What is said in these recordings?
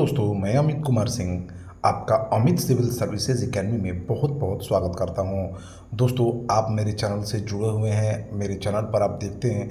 दोस्तों, मैं अमित कुमार सिंह आपका अमित सिविल सर्विसेज एकेडमी में बहुत बहुत स्वागत करता हूं। दोस्तों, आप मेरे चैनल से जुड़े हुए हैं। मेरे चैनल पर आप देखते हैं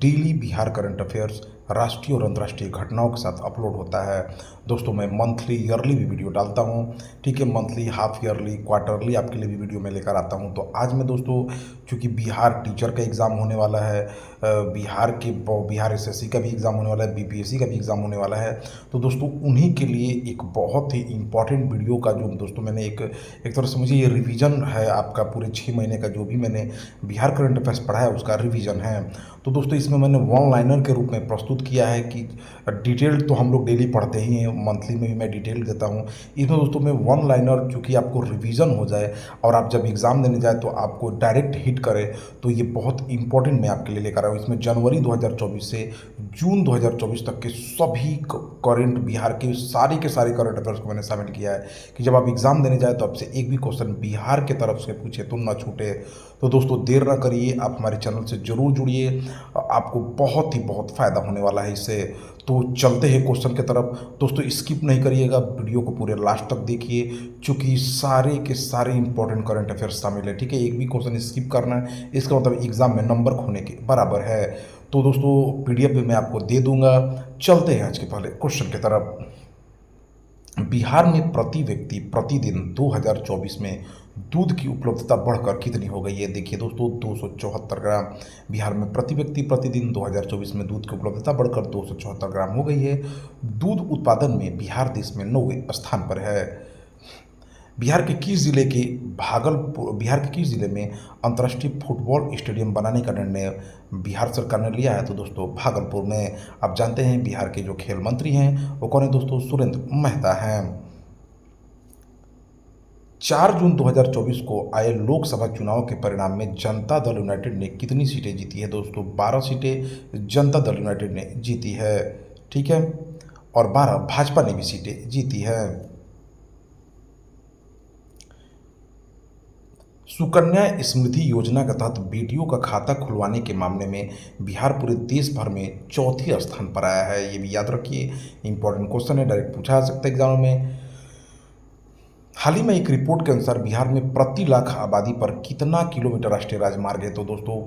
डेली बिहार करंट अफेयर्स राष्ट्रीय और अंतर्राष्ट्रीय घटनाओं के साथ अपलोड होता है। दोस्तों, मैं मंथली ईयरली भी वीडियो डालता हूं। ठीक है, मंथली, हाफ ईयरली, क्वार्टरली आपके लिए भी वीडियो मैं लेकर आता हूं। तो आज मैं दोस्तों, चूँकि बिहार टीचर का एग्ज़ाम होने वाला है, बिहार एसएससी का भी एग्ज़ाम होने वाला है, बीपीएससी का भी एग्ज़ाम होने वाला है, तो दोस्तों उन्हीं के लिए एक बहुत ही इम्पॉर्टेंट वीडियो का जो दोस्तों मैंने एक तरह से मुझे ये रिवीजन है आपका पूरे 6 महीने का जो भी मैंने बिहार करंट अफेयर्स पढ़ा है उसका रिवीजन है। तो दोस्तों इसमें मैंने वन लाइनर के रूप में प्रस्तुत किया है कि डिटेल तो हम लोग डेली पढ़ते ही हैं, मंथली में भी मैं डिटेल देता हूँ। इसमें दोस्तों मैं वन लाइनर चूँकि आपको रिवीजन हो जाए और आप जब एग्ज़ाम देने जाए तो आपको डायरेक्ट हिट करे, तो ये बहुत इंपॉर्टेंट मैं आपके लिए लेकर आया हूँ। इसमें जनवरी 2024 से जून 2024 तक के सभी करंट बिहार के सारे करंट अफेयर्स को मैंने शामिल किया है कि जब आप एग्ज़ाम देने जाए तो आपसे एक भी क्वेश्चन बिहार के तरफ से पूछे तो ना छूटे। तो दोस्तों देर ना करिए, आप हमारे चैनल से ज़रूर जुड़िए, आपको बहुत फ़ायदा होने वाला है इससे। तो चलते हैं क्वेश्चन की तरफ। दोस्तों स्किप नहीं करिएगा, वीडियो को पूरे लास्ट तक देखिए, चूँकि सारे के सारे इंपॉर्टेंट करंट अफेयर्स शामिल है। ठीक है, एक भी क्वेश्चन स्किप करना है इसका मतलब एग्ज़ाम में नंबर खोने के बराबर है। तो दोस्तों पीडीएफ भी मैं आपको दे दूंगा। चलते हैं आज के पहले क्वेश्चन की तरफ। बिहार में प्रति व्यक्ति प्रतिदिन 2024 में दूध की उपलब्धता बढ़कर कितनी हो गई है? देखिए दोस्तों, 274 ग्राम बिहार में प्रति व्यक्ति प्रतिदिन 2024 में दूध की उपलब्धता बढ़कर 274 ग्राम हो गई है। दूध उत्पादन में बिहार देश में 9वें स्थान पर है। बिहार के किस जिले में अंतर्राष्ट्रीय फुटबॉल स्टेडियम बनाने का निर्णय बिहार सरकार ने लिया है? तो दोस्तों भागलपुर में। आप जानते हैं बिहार के जो खेल मंत्री हैं वो कौन है दोस्तों? सुरेंद्र महता हैं। 4 जून 2024 को आए लोकसभा चुनाव के परिणाम में जनता दल यूनाइटेड ने कितनी सीटें जीती है? दोस्तों 12 सीटें जनता दल यूनाइटेड ने जीती है। ठीक है, और 12 भाजपा ने भी सीटें जीती है। सुकन्या समृद्धि योजना के तहत बेटियों का खाता खुलवाने के मामले में बिहार पूरे देश भर में चौथे स्थान पर आया है। ये भी याद रखिए, इंपॉर्टेंट क्वेश्चन है, डायरेक्ट पूछा जा सकता है एग्जाम में। हाल ही में एक रिपोर्ट के अनुसार बिहार में प्रति लाख आबादी पर कितना किलोमीटर राष्ट्रीय राजमार्ग है? तो दोस्तों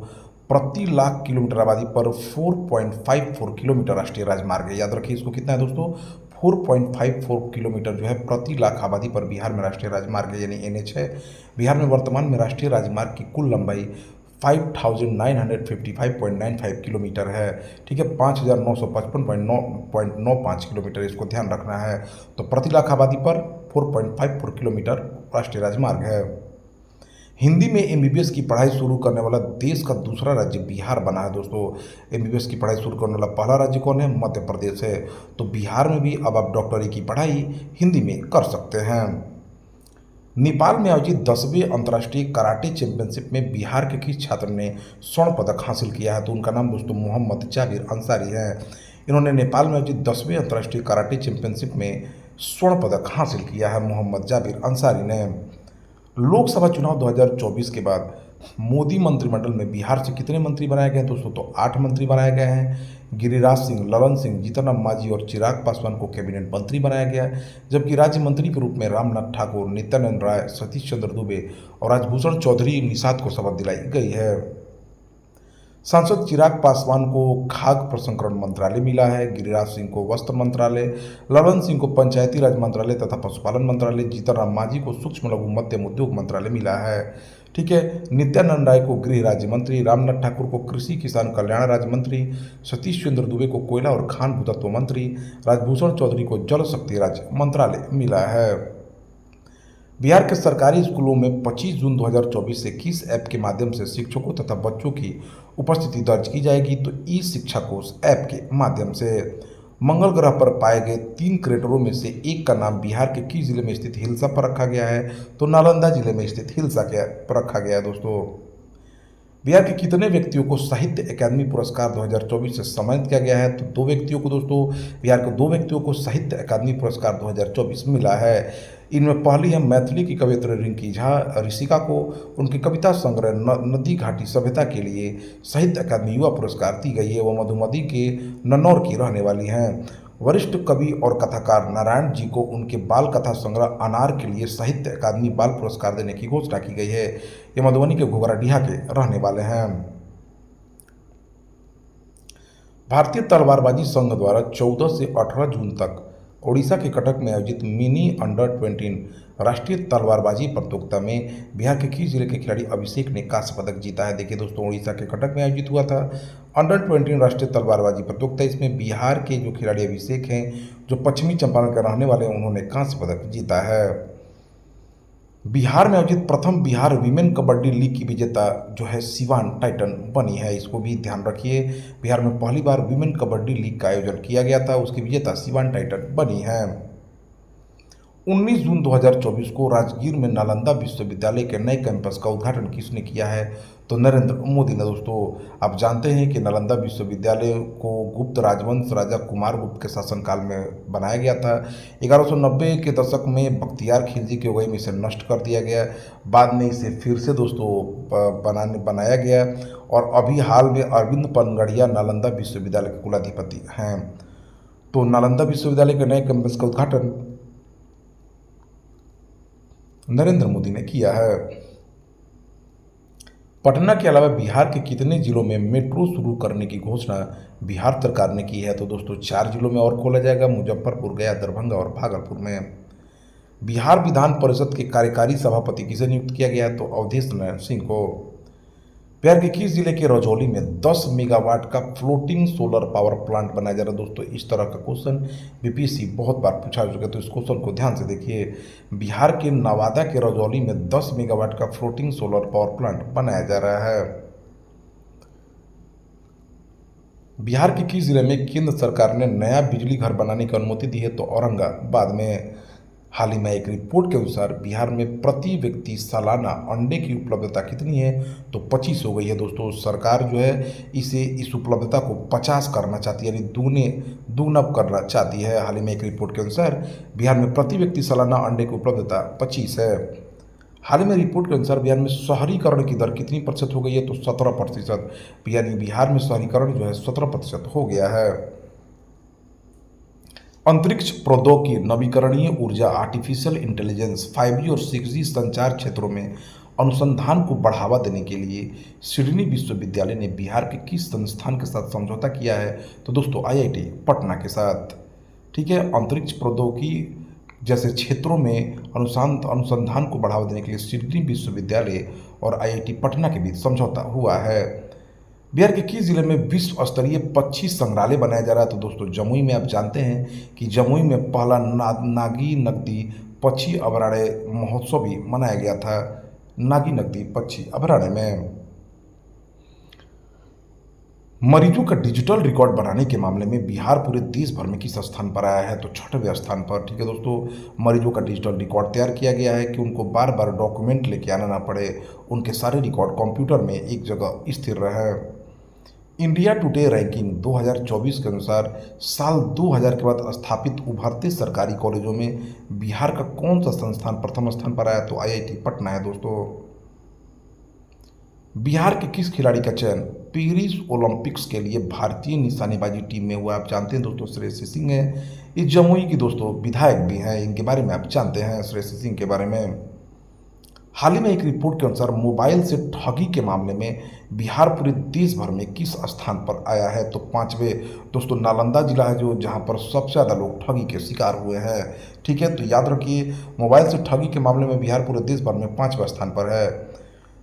प्रति लाख किलोमीटर आबादी पर 4.54 किलोमीटर राष्ट्रीय राजमार्ग है। याद रखिए इसको, कितना है दोस्तों? 4.54 किलोमीटर जो है प्रति लाख आबादी पर बिहार में राष्ट्रीय राजमार्ग है, यानी एनएच है। बिहार में वर्तमान में राष्ट्रीय राजमार्ग की कुल लंबाई 5955.95 किलोमीटर है। ठीक है, 5955.95 किलोमीटर, इसको ध्यान रखना है। तो प्रति लाख आबादी पर 4.54 किलोमीटर राष्ट्रीय राजमार्ग है। हिंदी में एमबीबीएस की पढ़ाई शुरू करने वाला देश का दूसरा राज्य बिहार बना है। दोस्तों एमबीबीएस की पढ़ाई शुरू करने वाला पहला राज्य कौन है? मध्य प्रदेश है। तो बिहार में भी अब आप डॉक्टरी की पढ़ाई हिंदी में कर सकते हैं। नेपाल में आयोजित 10वें अंतर्राष्ट्रीय कराटे चैंपियनशिप में बिहार के किस छात्र ने स्वर्ण पदक हासिल किया है? तो उनका नाम दोस्तों मोहम्मद जाबिर अंसारी है। इन्होंने नेपाल में आयोजित 10वें अंतर्राष्ट्रीय कराटे चैंपियनशिप में स्वर्ण पदक हासिल किया है, मोहम्मद जाबिर अंसारी ने। लोकसभा चुनाव 2024 के बाद मोदी मंत्रिमंडल में बिहार से कितने मंत्री बनाए गए हैं दोस्तों? तो 8 मंत्री बनाए गए हैं। गिरिराज सिंह, ललन सिंह, जीतन राम मांझी और चिराग पासवान को कैबिनेट मंत्री बनाया गया है, जबकि राज्य मंत्री के रूप में रामनाथ ठाकुर, नित्यानंद राय, सतीश चंद्र दुबे और राजभूषण चौधरी निषाद को शपथ दिलाई गई है। सांसद चिराग पासवान को खाद्य प्रसंस्करण मंत्रालय मिला है, गिरिराज सिंह को वस्त्र मंत्रालय, ललन सिंह को पंचायती राज मंत्रालय तथा पशुपालन मंत्रालय, जीतन राम मांझी को सूक्ष्म लघु मध्यम उद्योग मंत्रालय मिला है। ठीक है, नित्यानंद राय को गृह राज्य मंत्री, रामनाथ ठाकुर को कृषि किसान कल्याण राज्य मंत्री, सतीश चंद्र दुबे को कोयला और खान भूतत्व मंत्री, राजभूषण चौधरी को जल शक्ति राज्य मंत्रालय मिला है। बिहार के सरकारी स्कूलों में 25 जून 2024 से किस ऐप के माध्यम से शिक्षकों तथा बच्चों की उपस्थिति दर्ज की जाएगी? तो ई शिक्षा कोश ऐप के माध्यम से। मंगल ग्रह पर पाए गए 3 क्रेटरों में से एक का नाम बिहार के किस जिले में स्थित हिल्सा पर रखा गया है? तो नालंदा जिले में स्थित हिल्सा के पर रखा गया है। दोस्तों बिहार के कितने व्यक्तियों को साहित्य अकादमी पुरस्कार 2024 से सम्मानित किया गया है? तो 2 व्यक्तियों को दोस्तों, बिहार के 2 व्यक्तियों को साहित्य अकादमी पुरस्कार 2024 मिला है। इनमें पहली है मैथिली की कवियत्री रिंकी झा, ऋषिका को उनकी कविता संग्रह नदी घाटी सभ्यता के लिए साहित्य अकादमी युवा पुरस्कार दी गई है। वो मधुमती के नन्नौर की रहने वाली हैं। वरिष्ठ कवि और कथाकार नारायण जी को उनके बाल कथा संग्रह अनार के लिए साहित्य अकादमी बाल पुरस्कार देने की घोषणा की गई है। ये मधुबनी के घोघराडीहा के रहने वाले हैं। भारतीय तलवारबाजी संघ द्वारा 14 से 18 जून तक ओडिशा के कटक में आयोजित मिनी अंडर 21 राष्ट्रीय तलवारबाजी प्रतियोगिता में बिहार के खीर जिले के खिलाड़ी अभिषेक ने कांस्य पदक जीता है। देखिए दोस्तों, ओडिशा के कटक में आयोजित हुआ था अंडर 21 राष्ट्रीय तलवारबाजी प्रतियोगिता। इसमें बिहार के जो खिलाड़ी अभिषेक हैं, जो पश्चिमी चंपारण के रहने वाले हैं, उन्होंने कांस्य पदक जीता है। बिहार में आयोजित प्रथम बिहार वीमेन कबड्डी लीग की विजेता जो है सिवान टाइटन बनी है। इसको भी ध्यान रखिए, बिहार में पहली बार वीमेन कबड्डी लीग का आयोजन किया गया था, उसकी विजेता सिवान टाइटन बनी है। 19 जून 2024 को राजगीर में नालंदा विश्वविद्यालय के नए कैंपस का उद्घाटन किसने किया है? तो नरेंद्र मोदी ने। दोस्तों, आप जानते हैं कि नालंदा विश्वविद्यालय को गुप्त राजवंश राजा कुमार गुप्त के शासनकाल में बनाया गया था। 1190 के दशक में बख्तियार खिलजी की अगुवाई में इसे नष्ट कर दिया गया। बाद में इसे फिर से दोस्तों बनाया गया और अभी हाल में अरविंद पनगड़िया नालंदा विश्वविद्यालय के कुलाधिपति हैं। तो नालंदा विश्वविद्यालय के नए कैंपस का उद्घाटन नरेंद्र मोदी ने किया है। पटना के अलावा बिहार के कितने जिलों में मेट्रो शुरू करने की घोषणा बिहार सरकार ने की है? तो दोस्तों 4 जिलों में और खोला जाएगा, मुजफ्फरपुर, गया, दरभंगा और भागलपुर में। बिहार विधान परिषद के कार्यकारी सभापति किसे नियुक्त किया गया है? तो अवधेश नारायण सिंह को। बिहार के किस जिले के रजौली में 10 मेगावाट का फ्लोटिंग सोलर पावर प्लांट बनाया जा रहा है? दोस्तों, इस तरह का क्वेश्चन बीपीएससी बहुत बार पूछा चुका है, तो इस क्वेश्चन को ध्यान से देखिए। बिहार के नवादा के रजौली में 10 मेगावाट का फ्लोटिंग सोलर पावर प्लांट बनाया जा रहा है। बिहार के किस जिले में केंद्र सरकार ने नया बिजली घर बनाने की अनुमति दी है? तो औरंगाबाद में। हाल ही में एक रिपोर्ट के अनुसार बिहार में प्रति व्यक्ति सालाना अंडे की उपलब्धता कितनी है? तो 25 हो गई है। दोस्तों, सरकार जो है इस उपलब्धता को 50 करना चाहती है, यानी दुगना करना चाहती है। हाल ही में एक रिपोर्ट के अनुसार बिहार में प्रति व्यक्ति सालाना अंडे की उपलब्धता 25 है। हाल ही में रिपोर्ट के अनुसार बिहार में शहरीकरण की दर कितनी प्रतिशत हो गई है? तो 17%, यानी बिहार में शहरीकरण जो है 17% हो गया है। अंतरिक्ष प्रौद्योगिकी, नवीकरणीय ऊर्जा, आर्टिफिशियल इंटेलिजेंस, 5G और 6G संचार क्षेत्रों में अनुसंधान को बढ़ावा देने के लिए सिडनी विश्वविद्यालय ने बिहार के किस संस्थान के साथ समझौता किया है? तो दोस्तों IIT पटना के साथ। ठीक है, अंतरिक्ष प्रौद्योगिकी जैसे क्षेत्रों में अनुसंधान को बढ़ावा देने के लिए सिडनी विश्वविद्यालय और IIT पटना के बीच समझौता हुआ है। बिहार के किस जिले में विश्व स्तरीय पक्षी संग्रहालय बनाया जा रहा है? तो दोस्तों जमुई में। आप जानते हैं कि जमुई में पहला नागी नकदी पक्षी अभयारण्य महोत्सव भी मनाया गया था, नागी नकदी पक्षी अभयारण्य में। मरीजों का डिजिटल रिकॉर्ड बनाने के मामले में बिहार पूरे देश भर में किस स्थान पर आया है? तो 6वें स्थान पर। ठीक है दोस्तों, मरीजों का डिजिटल रिकॉर्ड तैयार किया गया है कि उनको बार बार डॉक्यूमेंट लेके आना ना पड़े, उनके सारे रिकॉर्ड कंप्यूटर में एक जगह स्थिर रहे। इंडिया टुडे रैंकिंग 2024 के अनुसार साल 2000 के बाद स्थापित उभरते सरकारी कॉलेजों में बिहार का कौन सा संस्थान प्रथम स्थान पर आया? तो IIT पटना है। दोस्तों, बिहार के किस खिलाड़ी का चयन पेरिस ओलंपिक्स के लिए भारतीय निशानेबाजी टीम में हुआ? आप जानते हैं दोस्तों, श्रेयसी सिंह है। इस जमुई की दोस्तों विधायक भी हैं, इनके बारे में आप जानते हैं श्रेयसी सिंह के बारे में। हाल ही में एक रिपोर्ट के अनुसार मोबाइल से ठगी के मामले में बिहार पूरे देश भर में किस स्थान पर आया है? तो 5वें। दोस्तों, नालंदा जिला है जो जहां पर सबसे ज़्यादा लोग ठगी के शिकार हुए हैं। ठीक है, तो याद रखिए, मोबाइल से ठगी के मामले में बिहार पूरे देश भर में 5वें स्थान पर है।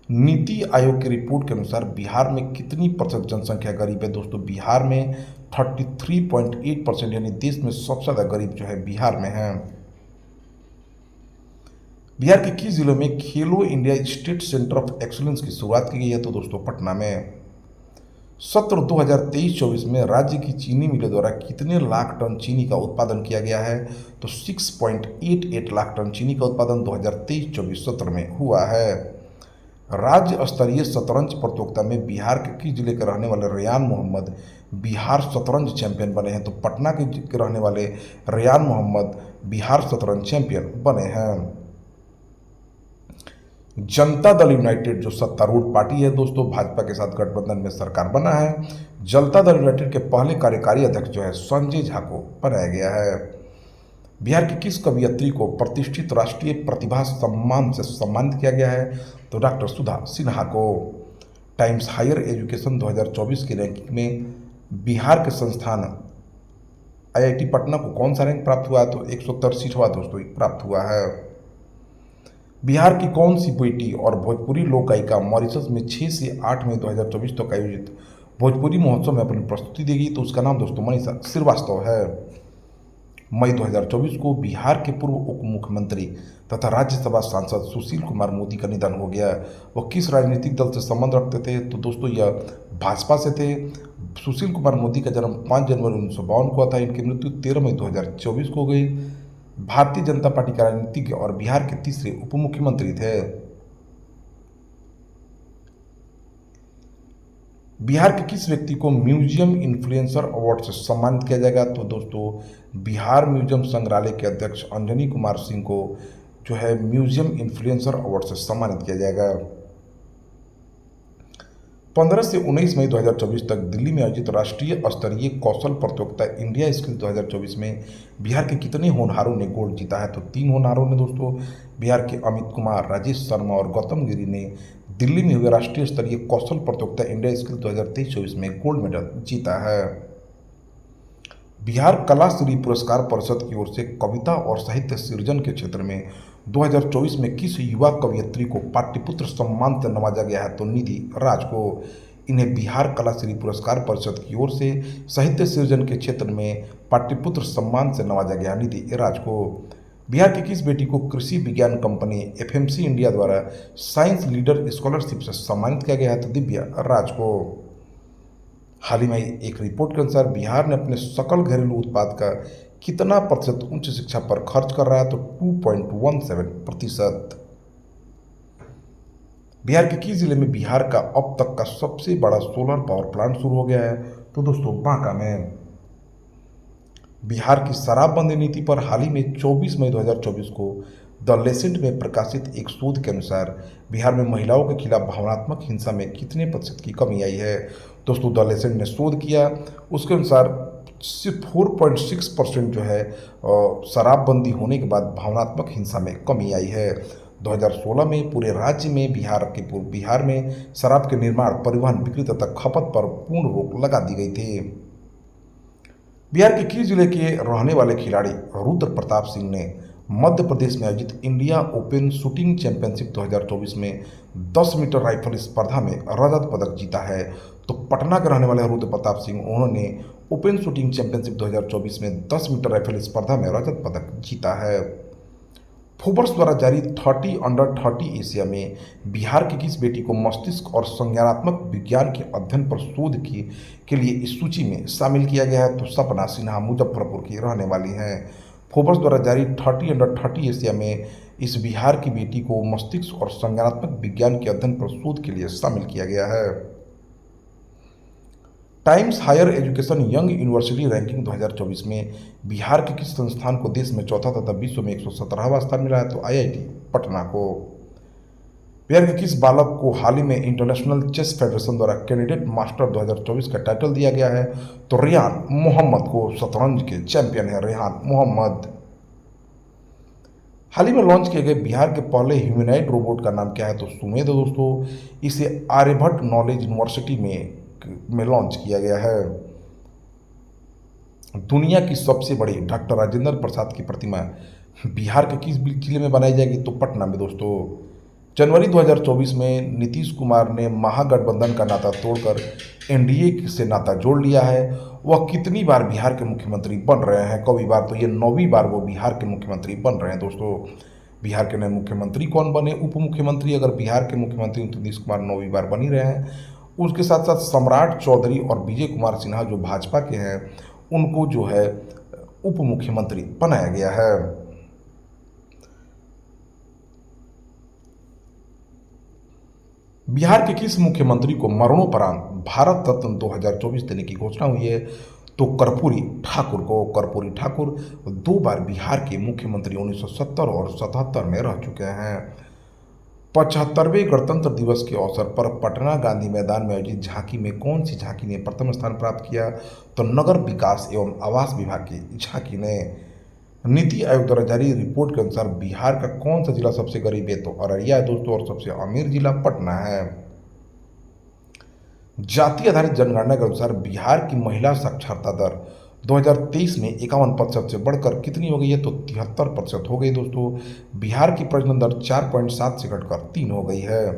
नीति आयोग की रिपोर्ट के अनुसार बिहार में कितनी प्रतिशत जनसंख्या गरीब है? दोस्तों, बिहार में 33.8%, यानी देश में सबसे ज़्यादा गरीब जो है बिहार में है। बिहार के किस जिले में खेलो India state centre of excellence की शुरुआत की गई है? तो दोस्तों पटना में। सत्र 2023-24 में राज्य की चीनी मिलों द्वारा कितने लाख टन चीनी का उत्पादन किया गया है? तो 6.88 लाख टन चीनी का उत्पादन 2023-24 सत्र में हुआ है। राज्य स्तरीय शतरंज प्रतियोगिता में बिहार के किस जिले के रहने वाले रेयान मोहम्मद बिहार शतरंज चैंपियन बने हैं? तो पटना के रहने वाले रेयान मोहम्मद बिहार शतरंज चैंपियन बने हैं। जनता दल यूनाइटेड जो सत्तारूढ़ पार्टी है दोस्तों, भाजपा के साथ गठबंधन में सरकार बना है। जनता दल यूनाइटेड के पहले कार्यकारी अध्यक्ष जो है संजय झा को बनाया गया है। बिहार की किस कवयित्री को प्रतिष्ठित राष्ट्रीय प्रतिभा सम्मान से सम्मानित किया गया है? तो डॉक्टर सुधा सिन्हा को। टाइम्स हायर एजुकेशन 2024 की रैंकिंग में बिहार के संस्थान आईआईटी पटना को कौन सा रैंक प्राप्त हुआ है? तो 163वां दोस्तों प्राप्त हुआ है। बिहार की कौन सी बेटी और भोजपुरी लोक गायिका मॉरिशस में 6 से 8 मई 2024 तक आयोजित भोजपुरी महोत्सव में अपनी प्रस्तुति देगी? तो उसका नाम दोस्तों मनीषा श्रीवास्तव है। मई 2024 को बिहार के पूर्व उप मुख्यमंत्री तथा राज्यसभा सांसद सुशील कुमार मोदी का निधन हो गया। वह किस राजनीतिक दल से संबंध रखते थे? तो दोस्तों यह भाजपा से थे। सुशील कुमार मोदी का जन्म 5 जनवरी 1952 को हुआ था। इनकी मृत्यु 13 मई 2024 को हो गई। भारतीय जनता पार्टी के राजनीतिज्ञ और बिहार के तीसरे उप मुख्यमंत्री थे। बिहार के किस व्यक्ति को म्यूजियम इन्फ्लुएंसर अवार्ड से सम्मानित किया जाएगा? तो दोस्तों बिहार म्यूजियम संग्रहालय के अध्यक्ष अंजनी कुमार सिंह को जो है म्यूजियम इन्फ्लुएंसर अवार्ड से सम्मानित किया जाएगा। 15 से 19 मई 2024 तक दिल्ली में आयोजित राष्ट्रीय स्तरीय कौशल प्रतियोगिता इंडिया स्किल 2024 में बिहार के कितने होनहारों ने गोल्ड जीता है? तो 3 होनहारों ने दोस्तों। बिहार के अमित कुमार, राजेश शर्मा और गौतम गिरी ने दिल्ली में हुए राष्ट्रीय स्तरीय कौशल प्रतियोगिता इंडिया स्किल 2023-24 में गोल्ड मेडल जीता है। बिहार कला श्री पुरस्कार परिषद की ओर से कविता और साहित्य सृजन के क्षेत्र में 2024 में किस युवा कवयित्री को पाटलिपुत्र सम्मान से नवाजा गया है? तो निधि राज को। इन्हें बिहार कला श्री पुरस्कार परिषद की ओर से साहित्य सृजन के क्षेत्र में पाटलिपुत्र सम्मान से नवाजा गया निधि राज को। बिहार की किस बेटी को कृषि विज्ञान कंपनी एफएमसी इंडिया द्वारा साइंस लीडर स्कॉलरशिप से सम्मानित किया गया है? तो दिव्या राज को। हाल ही में एक रिपोर्ट के अनुसार बिहार ने अपने सकल घरेलू उत्पाद का कितना प्रतिशत उच्च शिक्षा पर खर्च कर रहा है? तो 2.17%। बिहार के किस जिले में बिहार का अब तक का सबसे बड़ा सोलर पावर प्लांट शुरू हो गया है? तो दोस्तों बांका में। बिहार की शराबबंदी नीति पर हाल ही में 24 मई 2024 को द लेसेंट में प्रकाशित एक शोध के अनुसार बिहार में महिलाओं के खिलाफ भावनात्मक हिंसा में कितने प्रतिशत की कमी आई है? दोस्तों द लेसेंट ने शोध किया, उसके अनुसार सिर्फ 4.6% जो है शराबबंदी होने के बाद भावनात्मक हिंसा में कमी आई है। 2016 में पूरे राज्य में बिहार में शराब के निर्माण, परिवहन, बिक्री तथा खपत पर पूर्ण रोक लगा दी गई थी। बिहार के किस जिले के रहने वाले खिलाड़ी रुद्र प्रताप सिंह ने मध्य प्रदेश में आयोजित इंडिया ओपन शूटिंग चैंपियनशिप 2024 में 10 मीटर राइफल स्पर्धा में रजत पदक जीता है? तो पटना के रहने वाले रुद्र प्रताप सिंह, उन्होंने ओपन शूटिंग चैंपियनशिप 2024 में 10 मीटर राइफल स्पर्धा में रजत पदक जीता है। फोर्ब्स द्वारा जारी 30 अंडर 30 एशिया में बिहार की किस बेटी को मस्तिष्क और संज्ञानात्मक विज्ञान के अध्ययन पर शोध के लिए इस सूची में शामिल किया गया है? तो सपना सिन्हा मुजफ्फरपुर की रहने वाली हैं। फोर्ब्स द्वारा जारी 30 अंडर 30 एशिया में इस बिहार की बेटी को मस्तिष्क और संज्ञानात्मक विज्ञान के अध्ययन पर शोध के लिए शामिल किया गया है। Times Higher Education young university ranking 2024 में बिहार के किस संस्थान को देश में चौथा तथा विश्व में 117वां स्थान मिला है? तो आईआईटी पटना को। बिहार के किस बालक को हाल ही में इंटरनेशनल चेस फेडरेशन द्वारा कैंडिडेट मास्टर 2024 का टाइटल दिया गया है? तो रेहान मोहम्मद को। शतरंज के चैंपियन है रेहान मोहम्मद। हाल ही में लॉन्च किए गए बिहार के पहले ह्यूमैनॉइड रोबोट का नाम क्या है? तो सुमेध दोस्तों। इसे आर्यभट्ट नॉलेज यूनिवर्सिटी में लॉन्च किया गया है। दुनिया की सबसे बड़ी डॉक्टर राजेंद्र प्रसाद की प्रतिमा बिहार के किस जिले में बनाई जाएगी? तो पटना में दोस्तों। जनवरी 2024 में नीतीश कुमार ने महागठबंधन का नाता तोड़कर एनडीए से नाता जोड़ लिया है। वह कितनी बार बिहार के मुख्यमंत्री बन रहे हैं? कई बार, तो ये 9वीं बार वो बिहार के मुख्यमंत्री बन रहे हैं दोस्तों। बिहार के नए मुख्यमंत्री कौन बने? उप मुख्यमंत्री अगर बिहार के मुख्यमंत्री नीतीश कुमार 9वीं बार बन ही रहे हैं। उसके साथ साथ सम्राट चौधरी और विजय कुमार सिन्हा जो भाजपा के हैं, उनको जो है उप मुख्यमंत्री बनाया गया है। बिहार के किस मुख्यमंत्री को मरणोपरांत भारत रत्न 2024 देने की घोषणा हुई है? तो कर्पूरी ठाकुर को। कर्पूरी ठाकुर 2 बार बिहार के मुख्यमंत्री 1970 और 77 में रह चुके हैं। 75वें गणतंत्र दिवस के अवसर पर पटना गांधी मैदान में आयोजित झांकी में कौन सी झांकी ने प्रथम स्थान प्राप्त किया? तो नगर विकास एवं आवास विभाग की झांकी ने। नीति आयोग द्वारा जारी रिपोर्ट के अनुसार बिहार का कौन सा जिला सबसे गरीब है? तो अररिया है दोस्तों, और सबसे अमीर जिला पटना है। जाति आधारित जनगणना के अनुसार बिहार की महिला साक्षरता दर 2023 में 51% से बढ़कर कितनी हो गई है? तो 73% हो गई दोस्तों। बिहार की प्रजनन दर 4.7 से घटकर 3 हो गई है।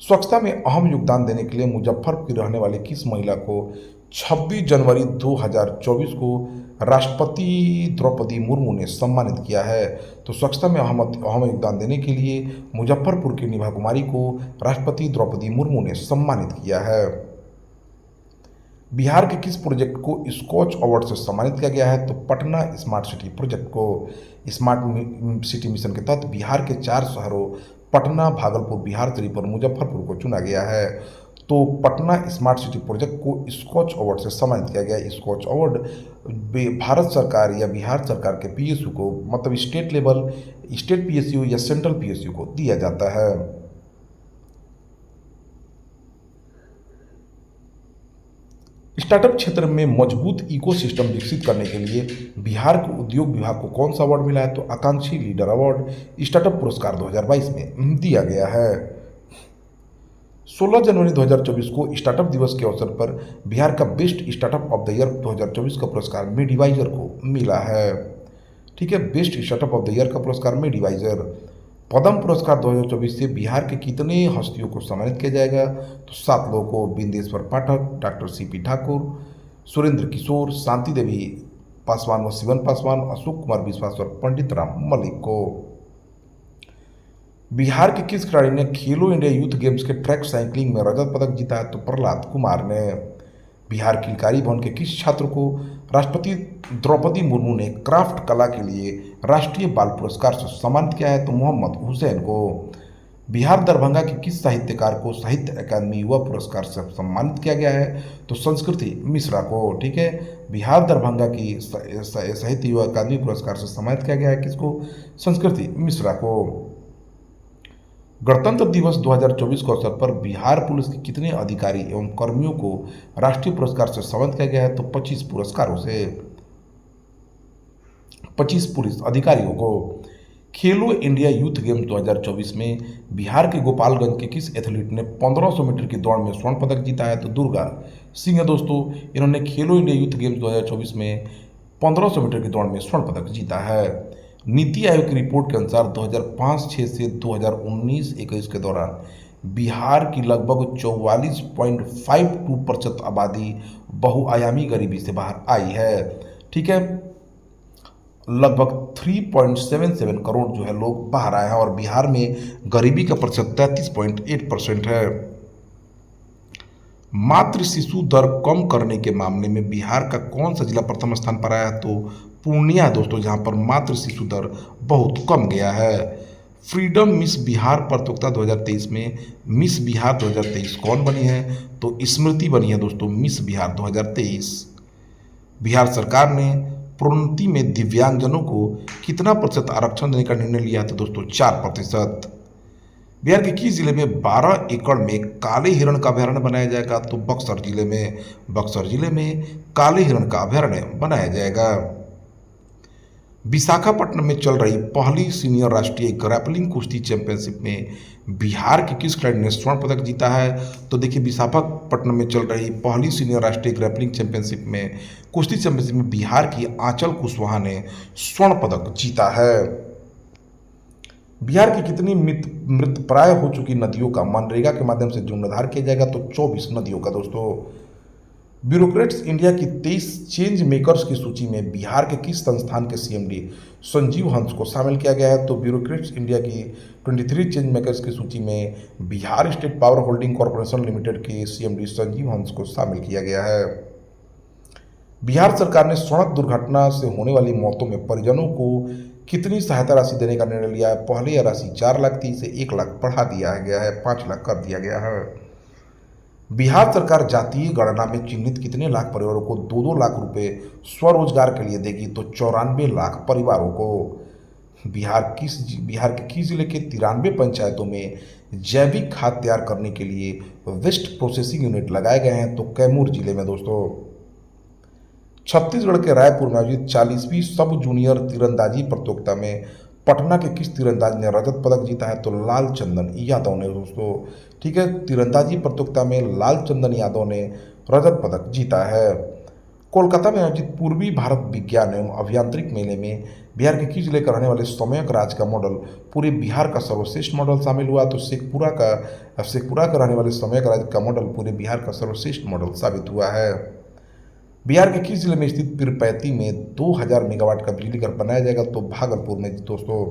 स्वच्छता में अहम योगदान देने के लिए मुजफ्फरपुर की रहने वाली किस महिला को 26 जनवरी 2024 को राष्ट्रपति द्रौपदी मुर्मू ने सम्मानित किया है? तो स्वच्छता में अहम योगदान देने के लिए मुजफ्फरपुर की निभा कुमारी को राष्ट्रपति द्रौपदी मुर्मू ने सम्मानित किया है। बिहार के किस प्रोजेक्ट को स्कॉच अवार्ड से सम्मानित किया गया है? तो पटना स्मार्ट सिटी प्रोजेक्ट को। स्मार्ट सिटी मिशन के तहत बिहार के 4 शहरों पटना, भागलपुर, बिहारशरीफ और मुजफ्फरपुर को चुना गया है। तो पटना स्मार्ट सिटी प्रोजेक्ट को स्कॉच अवार्ड से सम्मानित किया गया है। स्कॉच अवार्ड भारत सरकार या बिहार सरकार के पीएसयू को, मतलब स्टेट लेवल, स्टेट पीएसयू या सेंट्रल पीएसयू को दिया जाता है। स्टार्टअप क्षेत्र में मजबूत इकोसिस्टम विकसित करने के लिए बिहार के उद्योग विभाग को कौन सा अवार्ड मिला है? तो आकांक्षी लीडर अवार्ड स्टार्टअप पुरस्कार 2022 में दिया गया है। 16 जनवरी 2024 को स्टार्टअप दिवस के अवसर पर बिहार का best startup of the year 2024 का पुरस्कार मिडवाइजर को मिला है। ठीक है, best startup of the year का पुरस्कार मिडवाइजर। पद्म पुरस्कार 2024 से बिहार के कितने हस्तियों को सम्मानित किया जाएगा? तो 7 लोगों को। बिंदेश्वर पाठक, डॉक्टर सीपी ठाकुर, सुरेंद्र किशोर, शांति देवी पासवान व शिवन पासवान, अशोक कुमार विश्वास और पंडित राम मलिक को। बिहार के किस खिलाड़ी ने खेलो इंडिया यूथ गेम्स के ट्रैक साइकिलिंग में रजत पदक जीता है? तो प्रहलाद कुमार ने। बिहार की किलकारी भवन के किस छात्र को राष्ट्रपति द्रौपदी मुर्मू ने क्राफ्ट कला के लिए राष्ट्रीय बाल पुरस्कार से सम्मानित किया है? तो मोहम्मद हुसैन को। बिहार दरभंगा के किस साहित्यकार को साहित्य अकादमी युवा पुरस्कार से सम्मानित किया गया है? तो संस्कृति मिश्रा को। ठीक है, बिहार दरभंगा की साहित्य युवा अकादमी पुरस्कार से सम्मानित किया गया है किसको? संस्कृति मिश्रा को। गणतंत्र दिवस 2024 के अवसर पर बिहार पुलिस के कितने अधिकारी एवं कर्मियों को राष्ट्रीय पुरस्कार से सम्मानित किया गया है? तो 25 पुरस्कारों से। 25 पुलिस अधिकारियों को। खेलो इंडिया यूथ गेम्स 2024 में बिहार के गोपालगंज के किस एथलीट ने 1500 मीटर की दौड़ में स्वर्ण पदक जीता है? तो दुर्गा सिंह है दोस्तों। इन्होंने खेलो इंडिया यूथ गेम्स 2024 में 1500 मीटर की दौड़ में स्वर्ण पदक जीता है। नीति आयोग की रिपोर्ट के अनुसार 2005-06 से 2019-21 के दौरान बिहार की लगभग 44.52% आबादी बहुआयामी गरीबी से बाहर आई है। ठीक है, लगभग 3.77 करोड़ जो है लोग बाहर आए हैं और बिहार में गरीबी का प्रतिशत 33.8% है। मातृ शिशु दर कम करने के मामले में बिहार का कौन सा जिला प्रथम स्थान पर आया है? तो पूर्णिया दोस्तों, जहां पर मातृ शिशु दर बहुत कम गया है। फ्रीडम मिस बिहार प्रतियोगिता 2023 में मिस बिहार 2023 कौन बनी है? तो स्मृति बनी है दोस्तों, मिस बिहार 2023। बिहार सरकार ने प्रोन्नति में दिव्यांगजनों को कितना प्रतिशत आरक्षण देने का निर्णय लिया? तो दोस्तों 4%। बिहार के किस जिले में 12 एकड़ में काले हिरण का अभयारण्य बनाया जाएगा? तो बक्सर जिले में। बक्सर जिले में काले हिरण का अभयारण्य बनाया जाएगा। विशाखापट्टनम में चल रही पहली सीनियर राष्ट्रीय ग्रैपलिंग कुश्ती चैंपियनशिप में बिहार के किस खिलाड़ी ने स्वर्ण पदक जीता है? तो देखिए, विशाखापट्टनम में चल रही पहली सीनियर राष्ट्रीय ग्रैपलिंग चैंपियनशिप में कुश्ती चैंपियनशिप में बिहार की आंचल कुशवाहा ने स्वर्ण पदक जीता है। बिहार की कितनी मृतप्राय हो चुकी नदियों का मनरेगा के माध्यम से जीर्णोद्धार किया जाएगा? तो 24 नदियों का दोस्तों। ब्यूरोक्रेट्स इंडिया की 23 चेंज मेकर्स की सूची में बिहार के किस संस्थान के सीएमडी संजीव हंस को शामिल किया गया है? तो ब्यूरोक्रेट्स इंडिया की 23 चेंज मेकर्स की सूची में Bihar state power holding corporation limited के सीएमडी संजीव हंस को शामिल किया गया है। बिहार सरकार ने सड़क दुर्घटना से होने वाली मौतों में परिजनों को कितनी सहायता राशि देने का निर्णय लिया है? पहले यह राशि 4 लाख थी, इसे 1 लाख बढ़ा दिया गया है, 5 लाख कर दिया गया है। बिहार सरकार जातीय गणना में चिन्हित कितने लाख परिवारों को 2-2 लाख रुपए स्वरोजगार के लिए देगी? तो 94 लाख परिवारों को। बिहार के किस जिले के 93 पंचायतों में जैविक खाद तैयार करने के लिए वेस्ट प्रोसेसिंग यूनिट लगाए गए हैं? तो कैमूर जिले में दोस्तों। छत्तीसगढ़ के रायपुर में आयोजित 40वीं सब जूनियर तीरंदाजी प्रतियोगिता में पटना के किस तीरंदाज ने रजत पदक जीता है? तो लालचंदन यादव ने दोस्तों। ठीक है, तीरंदाजी प्रतियोगिता में लालचंदन यादव ने रजत पदक जीता है। कोलकाता में आयोजित पूर्वी भारत विज्ञान एवं अभियांत्रिक मेले में बिहार के किस जिले का रहने वाले सौम्यक राज का मॉडल पूरे बिहार का सर्वश्रेष्ठ मॉडल शामिल हुआ? तो शेखपुरा का रहने वाले सौम्यक राज का मॉडल पूरे बिहार का सर्वश्रेष्ठ मॉडल साबित हुआ है। बिहार के किस जिले में स्थित पीरपैंती में 2000 मेगावाट का बिजली घर बनाया जाएगा? तो भागलपुर में दोस्तों।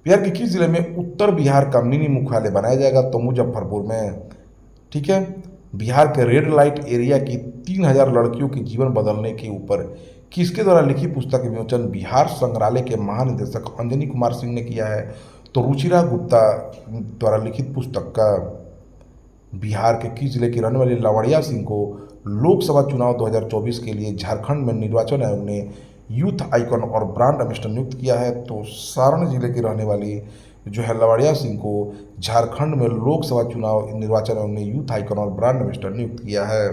बिहार के किस जिले में उत्तर बिहार का मिनी मुख्यालय बनाया जाएगा? तो मुजफ्फरपुर में। ठीक है, बिहार के रेड लाइट एरिया की 3000 लड़कियों के जीवन बदलने के ऊपर किसके द्वारा लिखी पुस्तक का विमोचन बिहार संग्रहालय के महानिदेशक अंजनी कुमार सिंह ने किया है? तो रुचिरा गुप्ता द्वारा लिखित पुस्तक का। बिहार के किस जिले के रहने वाले लवड़िया सिंह को लोकसभा चुनाव 2024 के लिए झारखंड में निर्वाचन आयोग ने यूथ आइकॉन और ब्रांड एम्बेसडर नियुक्त किया है? तो सारण जिले के रहने वाली जो है लवड़िया सिंह को झारखंड में लोकसभा चुनाव निर्वाचन आयोग ने यूथ आइकॉन और ब्रांड एम्बेसडर नियुक्त किया है।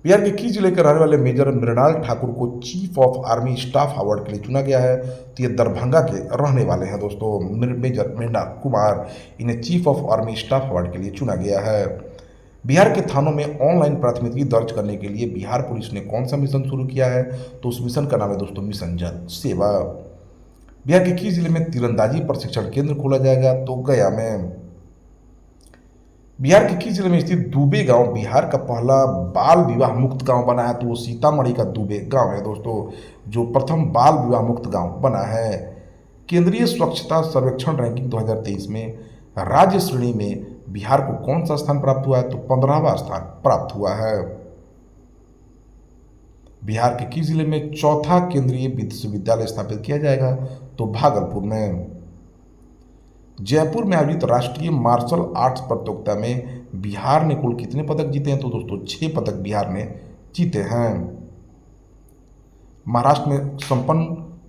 बिहार के किस जिले के रहने वाले मेजर मृणाल ठाकुर को chief of army staff award के लिए चुना गया है? तो ये दरभंगा के रहने वाले हैं दोस्तों। मेजर मृणाल कुमार, इन्हें chief of army staff award के लिए चुना गया है। बिहार के थानों में ऑनलाइन प्राथमिकी दर्ज करने के लिए बिहार पुलिस ने कौन सा मिशन शुरू किया है? तो उस मिशन का नाम है दोस्तों मिशन जल सेवा। बिहार के किस जिले में तीरंदाजी प्रशिक्षण केंद्र खोला जाएगा? तो गया में। बिहार के किस जिले में स्थित दुबे गांव बिहार का पहला बाल विवाह मुक्त गांव बना है? तो वो सीतामढ़ी का दुबे गांव है दोस्तों, जो प्रथम बाल विवाह मुक्त गांव बना है। केंद्रीय स्वच्छता सर्वेक्षण रैंकिंग 2023 में राज्य श्रेणी में बिहार को कौन सा स्थान प्राप्त हुआ है? तो 15वां स्थान प्राप्त हुआ है। बिहार के किस जिले में चौथा केंद्रीय विश्वविद्यालय स्थापित किया जाएगा? तो भागलपुर में। जयपुर में आयोजित राष्ट्रीय मार्शल आर्ट्स प्रतियोगिता में बिहार ने कुल कितने पदक जीते हैं? तो दोस्तों 6 पदक बिहार ने जीते हैं। महाराष्ट्र में संपन्न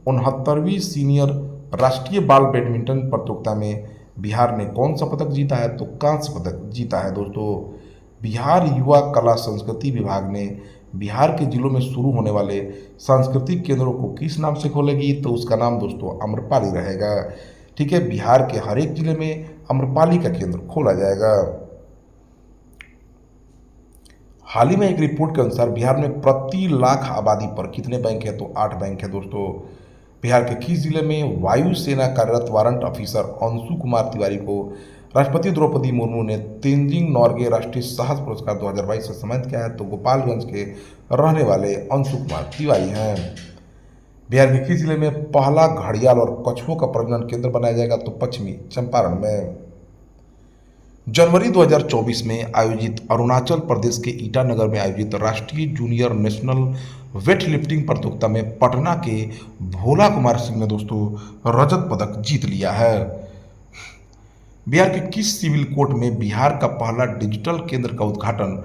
69वीं सीनियर राष्ट्रीय बाल बैडमिंटन प्रतियोगिता में बिहार ने कौन सा पदक जीता है? तो कांस्य पदक जीता है दोस्तों। बिहार युवा कला संस्कृति विभाग ने बिहार के जिलों में शुरू होने वाले सांस्कृतिक केंद्रों को किस नाम से खोलेगी? तो उसका नाम दोस्तों आम्रपाली रहेगा। ठीक है, बिहार के हर एक जिले में आम्रपाली का केंद्र खोला जाएगा। हाल ही में एक रिपोर्ट के अनुसार बिहार में प्रति लाख आबादी पर कितने बैंक है? तो 8 बैंक है दोस्तों। बिहार के किस जिले में वायुसेना कार्यरत वारंट ऑफिसर अंशु कुमार तिवारी को राष्ट्रपति द्रौपदी मुर्मू ने तेंजिंग नॉर्गे राष्ट्रीय साहस पुरस्कार 2022 से सम्मानित किया है? तो गोपालगंज के रहने वाले अंशु कुमार तिवारी हैं। बिहार के किस जिले में पहला घड़ियाल और कछुओं का प्रजनन केंद्र बनाया जाएगा? तो पश्चिमी चंपारण में। जनवरी 2024 में आयोजित अरुणाचल प्रदेश के ईटानगर में आयोजित राष्ट्रीय जूनियर नेशनल वेट लिफ्टिंग प्रतियोगिता में पटना के भोला कुमार सिंह ने दोस्तों रजत पदक जीत लिया है। बिहार के किस सिविल कोर्ट में बिहार का पहला डिजिटल केंद्र का उद्घाटन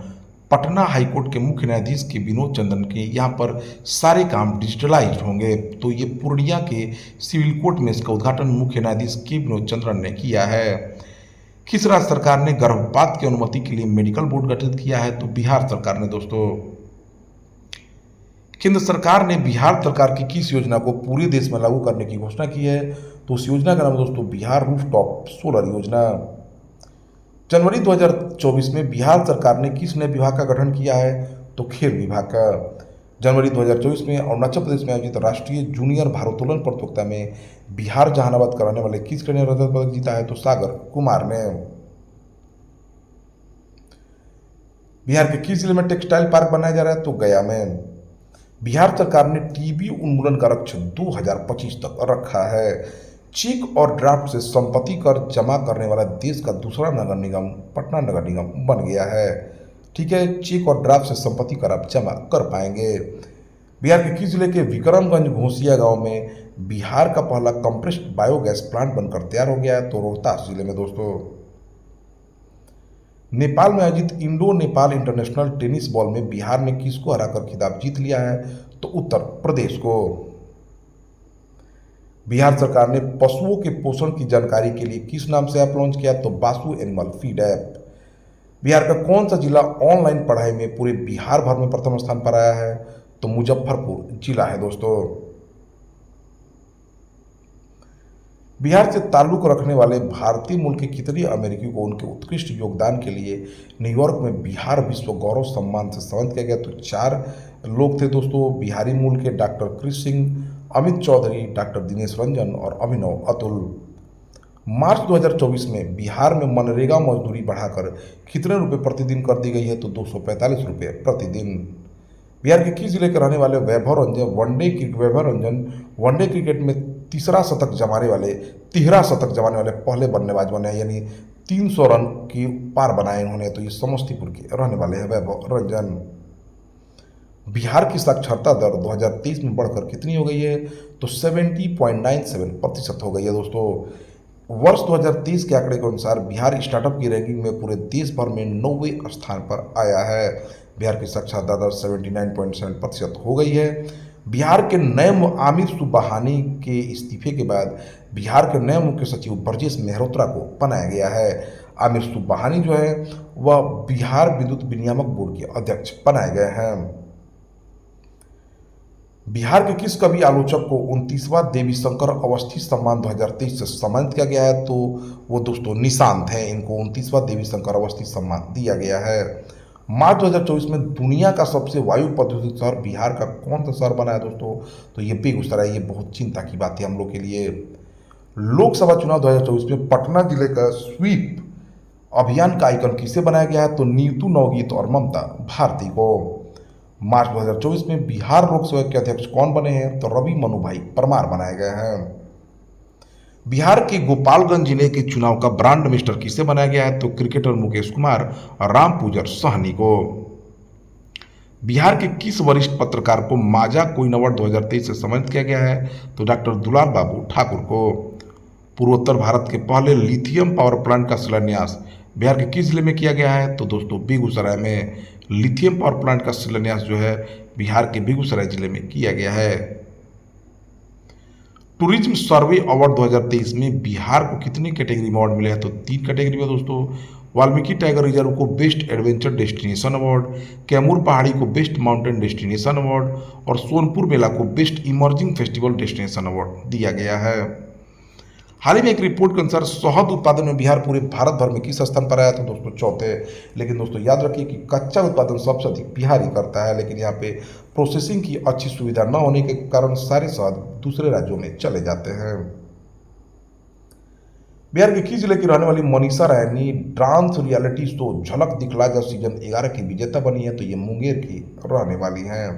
पटना हाईकोर्ट के मुख्य न्यायाधीश के विनोद चंद्रन के यहाँ पर सारे काम डिजिटलाइज होंगे? तो ये पूर्णिया के सिविल कोर्ट में इसका उद्घाटन मुख्य न्यायाधीश के विनोद चंद्रन ने किया है। किस राज्य सरकार ने गर्भपात की अनुमति के लिए मेडिकल बोर्ड गठित किया है? तो बिहार सरकार ने दोस्तों। केंद्र सरकार ने बिहार सरकार की किस योजना को पूरे देश में लागू करने की घोषणा की है? तो उस योजना का नाम है दोस्तों बिहार रूफटॉप सोलर योजना। जनवरी 2024 में बिहार सरकार ने किस नए विभाग का गठन किया है? तो खेल विभाग का। जनवरी 2024 में अरुणाचल प्रदेश में आयोजित राष्ट्रीय जूनियर भारोत्तोलन प्रतियोगिता में बिहार जहानाबाद कराने वाले किस खिलाड़ी ने रजत पदक जीता है? तो सागर कुमार ने। बिहार के किस जिले में टेक्सटाइल पार्क बनाया जा रहा है? तो गया में। बिहार सरकार ने टीबी उन्मूलन का लक्ष्य 2025 तक रखा है। चेक और ड्राफ्ट से संपत्ति कर जमा करने वाला देश का दूसरा नगर निगम पटना नगर निगम बन गया है। ठीक है, चेक और ड्राफ्ट से संपत्ति कर आप जमा कर पाएंगे। बिहार के किस जिले के विक्रमगंज घोसिया गांव में बिहार का पहला कंप्रेस्ड बायोगैस प्लांट बनकर तैयार हो गया है? तो रोहतास जिले में दोस्तों। नेपाल में आयोजित Indo Nepal international tennis ball में बिहार ने किसको हराकर खिताब जीत लिया है? तो उत्तर प्रदेश को। बिहार सरकार ने पशुओं के पोषण की जानकारी के लिए किस नाम से ऐप लॉन्च किया? तो Basu animal feed app. Bihar का कौन सा जिला ऑनलाइन पढ़ाई में पूरे बिहार भर में प्रथम स्थान पर आया है? तो मुजफ्फरपुर जिला है दोस्तों। बिहार से ताल्लुक रखने वाले भारतीय मूल के कितने अमेरिकी को उनके उत्कृष्ट योगदान के लिए न्यूयॉर्क में बिहार विश्व गौरव सम्मान से सम्मानित किया गया? तो 4 लोग थे दोस्तों। बिहारी मूल के डॉक्टर कृष्ण सिंह, अमित चौधरी, डॉक्टर दिनेश रंजन और अभिनव अतुल। मार्च 2024 में बिहार में मनरेगा मजदूरी बढ़ाकर कितने रुपए प्रतिदिन कर दी गई है? तो 245 रुपये प्रतिदिन। बिहार के किस जिले के रहने वाले वैभव रंजन वनडे क्रिकेट में तिहरा शतक जमाने वाले पहले बल्लेबाज बने हैं, यानी 300 रन की पार बनाए उन्होंने। तो ये समस्तीपुर के रहने वाले हैं वैभव रंजन। बिहार की साक्षरता दर 2023 में बढ़कर कितनी हो गई है? तो 70.97% हो गई है दोस्तों। वर्ष 2023 के आंकड़े के अनुसार बिहार स्टार्टअप की रैंकिंग में पूरे देश भर में 9वें स्थान पर आया है। बिहार की साक्षरता दर 79.7% हो गई है। बिहार के नए आमिर सुबहानी के इस्तीफे के बाद बिहार के नए मुख्य सचिव ब्रजेश मेहरोत्रा को बनाया गया है। आमिर सुबहानी जो है वह बिहार विद्युत विनियामक बोर्ड के अध्यक्ष बनाए गए हैं। बिहार के किस कवि आलोचक को 29वां देवी शंकर अवस्थी सम्मान 2023 से सम्मानित किया गया है? तो वो दोस्तों निशांत हैं। इनको 29वां देवी शंकर अवस्थी सम्मान दिया गया है। मार्च 2024 में दुनिया का सबसे वायु प्रदूषित शहर बिहार का कौन सा शहर बना है दोस्तों? तो ये बेगूसराय। ये बहुत चिंता की बात है हम लोग के लिए। लोकसभा चुनाव 2024 में पटना जिले का स्वीप अभियान का आइकन किसे बनाया गया है? तो नीतू नवगीत और ममता भारती को। मार्च 2024 में बिहार लोक सेवा के अध्यक्ष कौन बने हैं? तो रवि मनुभाई परमार बनाए गए हैं। बिहार के गोपालगंज जिले के चुनाव का ब्रांड मिनिस्टर किसे बनाया गया है? तो क्रिकेटर मुकेश कुमार और रामपूजर सहनी को। बिहार के किस वरिष्ठ पत्रकार को माजा कोइन अवार्ड 2023 से सम्मानित किया गया है? तो डॉक्टर दुलाल बाबू ठाकुर को। पूर्वोत्तर भारत के पहले लिथियम पावर प्लांट का शिलान्यास बिहार के किस जिले में किया गया है? तो दोस्तों बेगूसराय में। लिथियम पावर प्लांट का शिलान्यास जो है बिहार के बेगूसराय जिले में किया गया है। टूरिज्म सर्वे अवार्ड 2023 में बिहार को कितनी कैटेगरी में अवार्ड मिले हैं? तो 3 कैटेगरी में दोस्तों। वाल्मीकि टाइगर रिजर्व को best adventure destination award, Kaimur पहाड़ी को बेस्ट माउंटेन डेस्टिनेशन अवार्ड और सोनपुर मेला को best emerging festival destination award दिया गया है। हाल ही में एक रिपोर्ट के अनुसार शहद उत्पादन में बिहार पूरे भारत भर में किस स्थान पर आया? तो दोस्तों चौथे। लेकिन दोस्तों याद रखिए कि कच्चा उत्पादन सबसे अधिक बिहार ही करता है, लेकिन यहाँ पे प्रोसेसिंग की अच्छी सुविधा न होने के कारण सारे शहद दूसरे राज्यों में चले जाते हैं। बिहार के किस जिले की रहने वाली मनीषा रैनी डांस रियलिटी शो झलक दिखला जा सीजन 11 की विजेता बनी है? तो ये मुंगेर की रहने वाली हैं।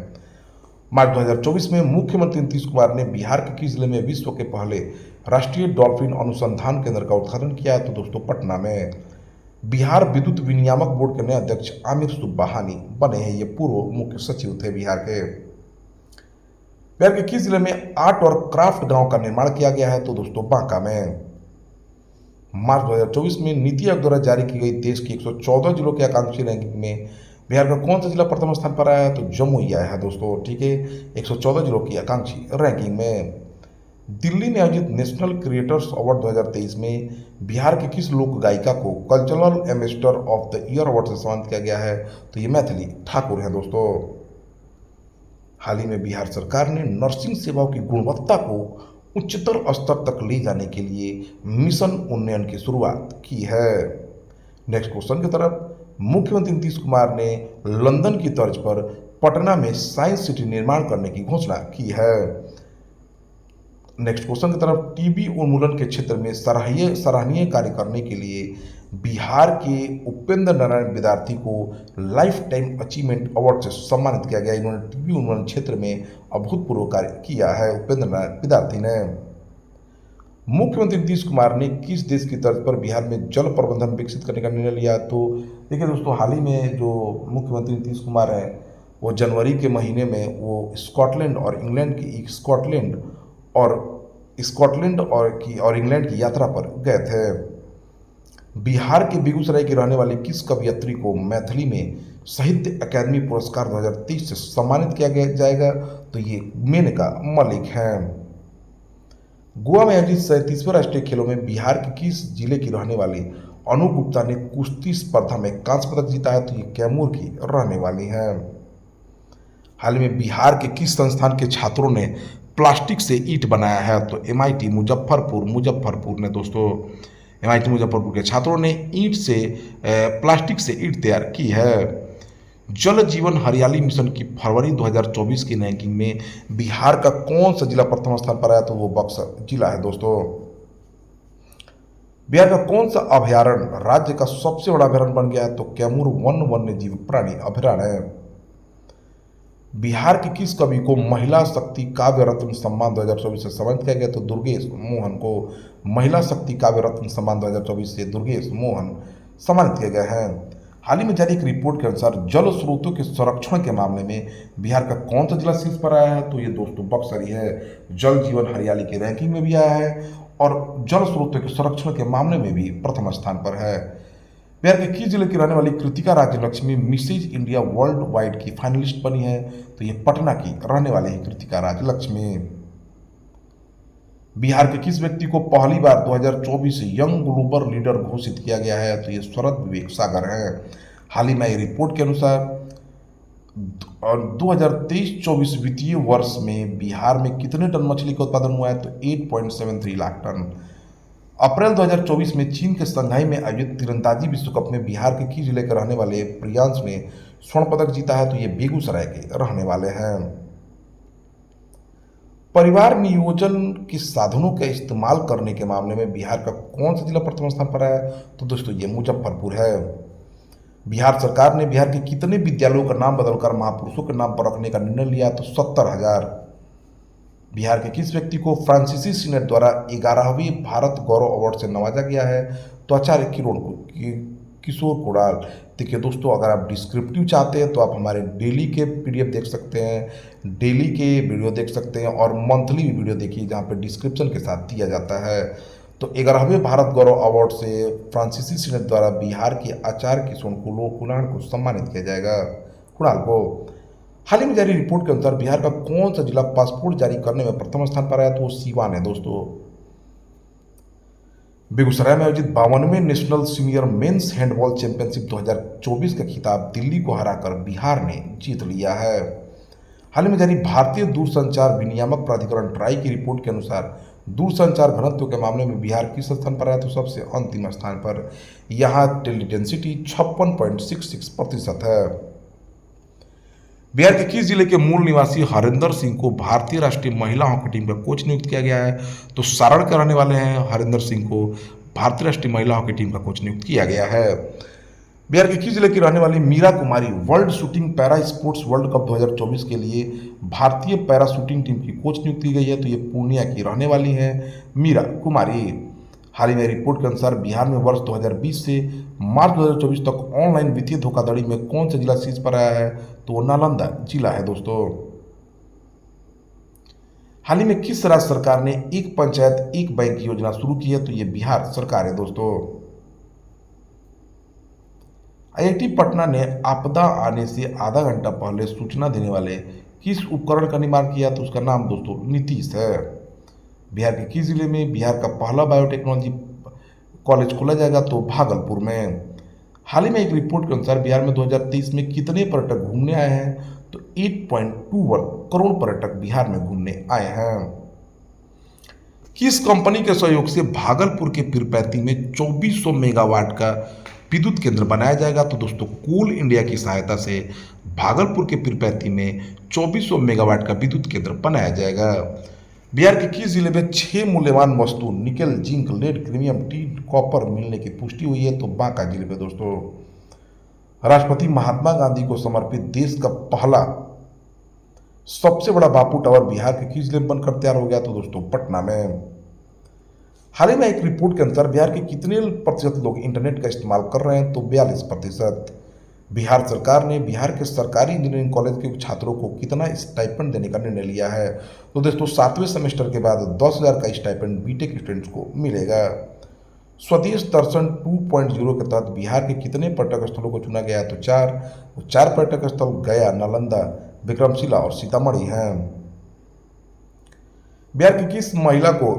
मार्च 2024 में मुख्यमंत्री नीतीश कुमार ने बिहार के किस जिले में विश्व के पहले राष्ट्रीय डॉल्फिन अनुसंधान केंद्र का उद्घाटन किया है? तो दोस्तों पटना में। बिहार विद्युत विनियामक बोर्ड के नए अध्यक्ष आमिर सुबहानी बने हैं। ये पूर्व मुख्य सचिव थे बिहार के। बिहार के किस जिले में आर्ट और क्राफ्ट गांव का निर्माण किया गया है? तो दोस्तों बांका में। मार्च 2024 में नीति आयोग द्वारा जारी की गई देश की 114 जिलों की आकांक्षी रैंकिंग में बिहार का कौन सा जिला प्रथम स्थान पर आया है? तो जमुई आया है दोस्तों। ठीक है, 114 जिलों की आकांक्षी रैंकिंग में। दिल्ली में आयोजित नेशनल क्रिएटर्स अवार्ड 2023 में बिहार की किस लोक गायिका को cultural ambassador of the year award से सम्मानित किया गया है? तो ये मैथिली ठाकुर है दोस्तों। हाल ही में बिहार सरकार ने नर्सिंग सेवाओं की गुणवत्ता को उच्चतर स्तर तक ले जाने के लिए मिशन उन्नयन की शुरुआत की है। नेक्स्ट क्वेश्चन की तरफ। मुख्यमंत्री नीतीश कुमार ने लंदन की तर्ज पर पटना में साइंस सिटी निर्माण करने की घोषणा की है। नेक्स्ट क्वेश्चन की तरफ। टीबी उन्मूलन के क्षेत्र में सराहनीय कार्य करने के लिए बिहार के उपेंद्र नारायण विद्यार्थी को लाइफ टाइम अचीवमेंट अवार्ड से सम्मानित किया गया। इन्होंने टीबी उन्मूलन क्षेत्र में अभूतपूर्व कार्य किया है उपेंद्र नारायण विद्यार्थी ने। मुख्यमंत्री नीतीश कुमार ने किस देश की तर्ज पर बिहार में जल प्रबंधन विकसित करने का निर्णय लिया? तो देखिए दोस्तों, हाल ही में जो मुख्यमंत्री नीतीश कुमार हैं वो जनवरी के महीने में वो स्कॉटलैंड और इंग्लैंड की यात्रा पर गए थे। बिहार के बेगूसराय की रहने वाली किस कवयित्री को मैथिली में साहित्य अकादमी पुरस्कार 2023 से सम्मानित किया जाएगा? तो ये मेनका मलिक हैं। गोवा में आयोजित 37वें राष्ट्रीय खेलों में बिहार के किस जिले की रहने वाली अनु गुप्ता ने कुश्ती स्पर्धा में कांस्य पदक जीता है? तो ये कैमूर की रहने वाली हैं। हाल ही में बिहार के किस संस्थान के छात्रों ने प्लास्टिक से ईंट बनाया है? तो एमआईटी मुजफ्फरपुर ने दोस्तों, एमआईटी मुजफ्फरपुर के छात्रों ने ईंट से प्लास्टिक से ईंट तैयार की है। जल जीवन हरियाली मिशन की फरवरी 2024 की रैंकिंग में बिहार का कौन सा जिला प्रथम स्थान पर आया? तो वो बक्सर जिला है दोस्तों। बिहार का कौन सा अभयारण्य राज्य का सबसे बड़ा अभयारण्य बन गया है? तो कैमूर वन्य जीव प्राणी अभयारण्य है। बिहार के किस कवि को महिला शक्ति काव्य रत्न सम्मान 2024 से सम्मानित किया गया? तो दुर्गेश मोहन को महिला शक्ति काव्य रत्न सम्मान 2024 से दुर्गेश मोहन सम्मानित किया गया है। हाल ही में जारी एक रिपोर्ट के अनुसार जल स्रोतों के संरक्षण के मामले में बिहार का कौन सा जिला शीर्ष पर आया है? तो ये दोस्तों बक्सर ही है। जल जीवन हरियाली की रैंकिंग में भी आया है और जल स्रोतों के संरक्षण के मामले में भी प्रथम स्थान पर है। बिहार के किस जिले की रहने वाली Kritika Rajyalakshmi Mrs India world wide की फाइनलिस्ट बनी है? तो ये पटना की रहने वाली है कृतिका राज्यलक्ष्मी। बिहार के किस व्यक्ति को पहली बार 2024 यंग ग्लोबल लीडर घोषित किया गया है? तो ये शरद विवेक सागर है। हाल ही में रिपोर्ट के अनुसार 2023-24 वित्तीय वर्ष में बिहार में कितने टन मछली का उत्पादन हुआ है? तो 8.73 लाख टन। अप्रैल 2024 में चीन के शंघाई में आयोजित तीरंदाजी विश्व कप में बिहार के किस जिले के रहने वाले प्रियांश ने स्वर्ण पदक जीता है? तो ये बेगूसराय के रहने वाले हैं। परिवार नियोजन के साधनों का इस्तेमाल करने के मामले में बिहार का कौन सा जिला प्रथम स्थान पर है? तो दोस्तों ये मुजफ्फरपुर है। बिहार सरकार ने बिहार के कितने विद्यालयों का नाम बदलकर महापुरुषों के नाम पर रखने का निर्णय लिया? तो 70,000। बिहार के किस व्यक्ति को फ्रांसीसी सीनेट द्वारा 11वीं भारत गौरव अवार्ड से नवाजा गया है? तो आचार्य किशोर कुणाल। देखिए दोस्तों, अगर आप डिस्क्रिप्टिव चाहते हैं तो आप हमारे डेली के पीडीएफ देख सकते हैं, डेली के वीडियो देख सकते हैं और मंथली वीडियो देखिए जहाँ पे डिस्क्रिप्शन के साथ दिया जाता है। तो 11वें भारत गौरव अवार्ड से फ्रांसीसी सीनेट द्वारा बिहार के आचार्य किशोर कुणाल को सम्मानित किया जाएगा। कुणाल को हाल ही में जारी रिपोर्ट के अनुसार बिहार का कौन सा जिला पासपोर्ट जारी करने में प्रथम स्थान पर आया? तो वो सीवान है दोस्तों। बेगूसराय में आयोजित 52वें national senior men's handball championship 2024 का खिताब दिल्ली को हराकर बिहार ने जीत लिया है। हाल ही में जारी भारतीय दूरसंचार विनियामक प्राधिकरण ट्राई की रिपोर्ट के अनुसार दूरसंचार घनत्व के मामले में बिहार किस स्थान पर आया? तो सबसे अंतिम स्थान पर। यहाँ टेलीडेंसिटी 56.66% है। बिहार के किस जिले के मूल निवासी हरिंदर सिंह को भारतीय राष्ट्रीय महिला हॉकी टीम का कोच नियुक्त किया गया है? तो सारण के रहने वाले हैं हरिंदर सिंह को भारतीय राष्ट्रीय महिला हॉकी टीम का कोच नियुक्त किया गया है। बिहार के किस जिले की रहने वाली Meera Kumari world shooting para sports world cup 2024 के लिए भारतीय पैरा शूटिंग टीम की कोच नियुक्त की गई है? तो ये पूर्णिया की रहने वाली हैं मीरा कुमारी। हाल ही में रिपोर्ट के अनुसार बिहार में वर्ष 2020 से मार्च 2024 तक ऑनलाइन वित्तीय धोखाधड़ी में कौन सा जिला शीर्ष पर आया है? तो वो नालंदा जिला है दोस्तों। हाल ही में किस राज्य सरकार ने एक पंचायत एक बैंक योजना शुरू की है? तो ये बिहार सरकार है दोस्तों। आईआईटी पटना ने आपदा आने से आधा घंटा पहले सूचना देने वाले किस उपकरण का निर्माण किया? तो उसका नाम दोस्तों नीतीश है। बिहार के किस जिले में बिहार का पहला बायोटेक्नोलॉजी कॉलेज खोला जाएगा? तो भागलपुर में। हाल ही में एक रिपोर्ट के अनुसार बिहार में 2023 में कितने पर्यटक घूमने आए हैं? तो 8.21 करोड़ पर्यटक बिहार में घूमने आए हैं। किस कंपनी के सहयोग से भागलपुर के पीरपैंती में 2400 मेगावाट का विद्युत केंद्र बनाया जाएगा? तो दोस्तों कोल इंडिया की सहायता से भागलपुर के पीरपैंती में 2400 मेगावाट का विद्युत केंद्र बनाया जाएगा। बिहार के किस जिले में 6 मूल्यवान वस्तु nickel, zinc, lead, chromium, tin, copper मिलने की पुष्टि हुई है? तो बांका जिले में दोस्तों। राष्ट्रपति महात्मा गांधी को समर्पित देश का पहला सबसे बड़ा बापू टावर बिहार के किस जिले में बनकर तैयार हो गया? तो दोस्तों पटना में। हाल ही में एक रिपोर्ट के अनुसार बिहार के कितने प्रतिशत लोग इंटरनेट का इस्तेमाल कर रहे हैं? तो 42%। बिहार सरकार ने बिहार के सरकारी इंजीनियरिंग कॉलेज के छात्रों को कितना स्टाइपेंड देने का निर्णय लिया है? तो दोस्तों 7वें सेमेस्टर के बाद 10,000 का स्टाइपेंड बीटेक स्टूडेंट्स को मिलेगा। स्वदेश दर्शन 2.0 के तहत बिहार के कितने पर्यटक स्थलों को चुना गया है? तो 4 पर्यटक स्थल गया, नालंदा, विक्रमशिला और सीतामढ़ी हैं। बिहार की किस महिला को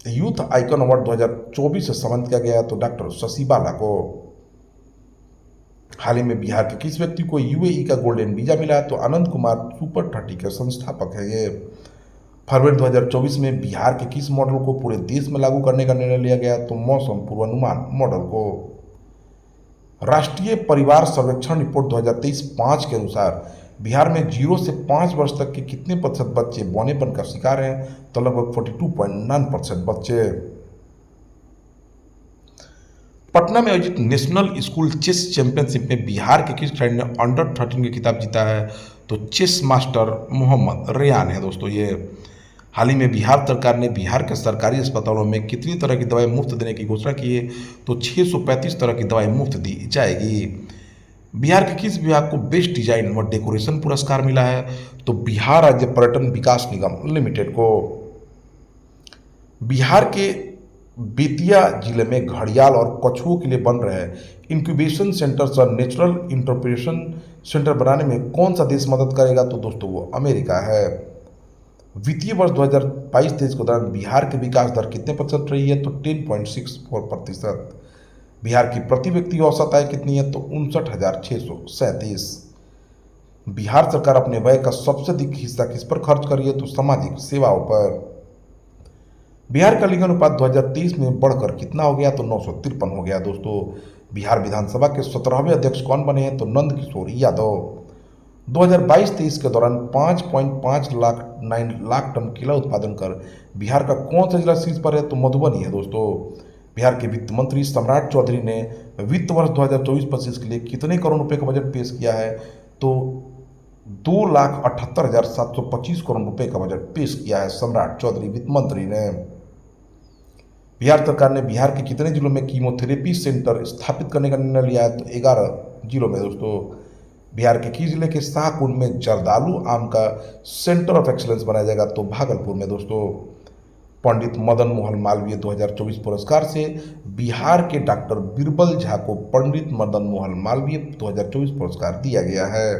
यूथ आइकन अवार्ड 2024 से सम्मानित किया गया तो डॉक्टर शशि बाला को। हाल ही में बिहार के किस व्यक्ति को यूएई का गोल्डन वीजा मिला है तो आनंद कुमार सुपर 30 के संस्थापक है ये। फरवरी 2024 में बिहार के किस मॉडल को पूरे देश में लागू करने का निर्णय लिया गया तो मौसम पूर्वानुमान मॉडल को। राष्ट्रीय परिवार सर्वेक्षण रिपोर्ट 2023-5 के अनुसार बिहार में 0 से 5 वर्ष तक के कितने प्रतिशत बच्चे बौनेपन का शिकार हैं तो लगभग 42.9% बच्चे। पटना में आयोजित नेशनल स्कूल चेस चैंपियनशिप में बिहार के किस खिलाड़ी ने अंडर 13 का खिताब जीता है तो चेस मास्टर मोहम्मद रेयान है दोस्तों ये। हाल ही में बिहार सरकार ने बिहार के सरकारी अस्पतालों में कितनी तरह की दवाएं मुफ्त देने की घोषणा की है तो 635 तरह की दवाएं मुफ्त दी जाएगी। बिहार के किस विभाग को बेस्ट डिजाइन व डेकोरेशन पुरस्कार मिला है तो बिहार राज्य पर्यटन विकास निगम लिमिटेड को। बिहार के बेतिया जिले में घड़ियाल और कछुओं के लिए बन रहे इंक्यूबेशन सेंटर और नेचुरल इंटरप्रिटेशन सेंटर बनाने में कौन सा देश मदद करेगा तो दोस्तों वो अमेरिका है। वित्तीय वर्ष 2022-23 के दौरान बिहार की विकास दर कितने प्रतिशत रही है तो 10.64%। बिहार की प्रति व्यक्ति औसत आय कितनी है तो 59,637। बिहार सरकार अपने व्यय का सबसे अधिक हिस्सा किस पर खर्च कर रही है तो सामाजिक सेवाओं पर। बिहार का लिंग अनुपात 2023 में बढ़कर कितना हो गया तो 953 हो गया दोस्तों। बिहार विधानसभा के 17वें अध्यक्ष कौन बने हैं तो नंद किशोर यादव। 2022-23 के दौरान 5.9 लाख टन केला उत्पादन कर बिहार का कौन सा जिला शीर्ष पर है तो मधुबनी है दोस्तों। बिहार के वित्त मंत्री सम्राट चौधरी ने वित्त वर्ष 2024-25 के लिए कितने करोड़ रुपए का बजट पेश किया है तो 2,78,725 करोड़ रुपए का बजट पेश किया है सम्राट चौधरी वित्त मंत्री ने। बिहार सरकार ने बिहार के कितने जिलों में कीमोथेरेपी सेंटर स्थापित करने का निर्णय लिया है तो 11 जिलों में दोस्तों। बिहार के किस जिले के शाहकुंड में जर्दालू आम का सेंटर ऑफ एक्सीलेंस बनाया जाएगा तो भागलपुर में दोस्तों। पंडित मदन मोहन मालवीय 2024 पुरस्कार से बिहार के डॉक्टर बीरबल झा को पंडित मदन मोहन मालवीय 2024 पुरस्कार दिया गया है।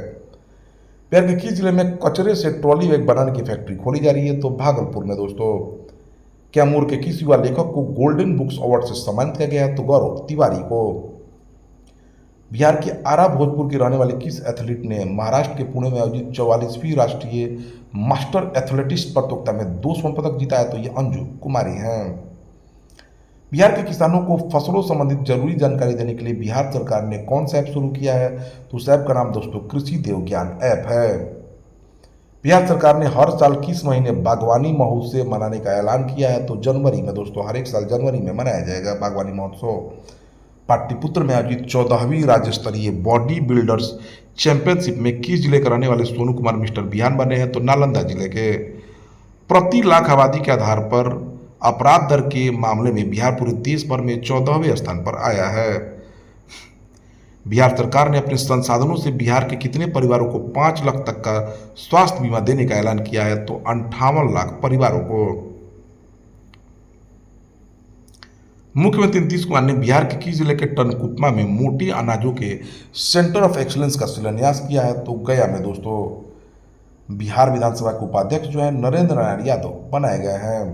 बिहार के किस जिले में कचरे से ट्रॉली बैग बनाने की फैक्ट्री खोली जा रही है तो भागलपुर में दोस्तों। कैमूर के किस युवा लेखक को गोल्डन बुक्स अवार्ड से सम्मानित किया गया है तो गौरव तिवारी को। बिहार के आरा भोजपुर के रहने वाले किस एथलीट ने महाराष्ट्र के पुणे में आयोजित 44वीं राष्ट्रीय मास्टर एथलेटिक्स प्रतियोगिता में 2 स्वर्ण पदक जीता है तो ये अंजू कुमारी हैं। बिहार के किसानों को फसलों संबंधित जरूरी जानकारी देने के लिए बिहार सरकार ने कौन सा ऐप शुरू किया है तो उस ऐप का नाम दोस्तों कृषि देव ज्ञान ऐप है। बिहार सरकार ने हर साल किस महीने बागवानी महोत्सव मनाने का ऐलान किया है तो जनवरी में दोस्तों। हर एक साल जनवरी में मनाया जाएगा बागवानी महोत्सव। पाटलिपुत्र में आयोजित 14वीं राज्य स्तरीय बॉडी बिल्डर्स चैंपियनशिप में किस जिले के रहने वाले सोनू कुमार मिस्टर बिहान बने हैं तो नालंदा जिले के। प्रति लाख आबादी के आधार पर अपराध दर के मामले में बिहार पूरे देश भर में 14वें स्थान पर आया है। बिहार सरकार ने अपने संसाधनों से बिहार के कितने परिवारों को 5 लाख तक का स्वास्थ्य बीमा देने का ऐलान किया है तो 58 लाख परिवारों को। मुख्यमंत्री नीतीश कुमार ने बिहार के किस जिले के टनकुपमा में मोटे अनाजों के सेंटर ऑफ एक्सीलेंस का शिलान्यास किया है तो गया में दोस्तों। बिहार विधानसभा के उपाध्यक्ष जो है नरेंद्र नारायण यादव बनाए गए हैं।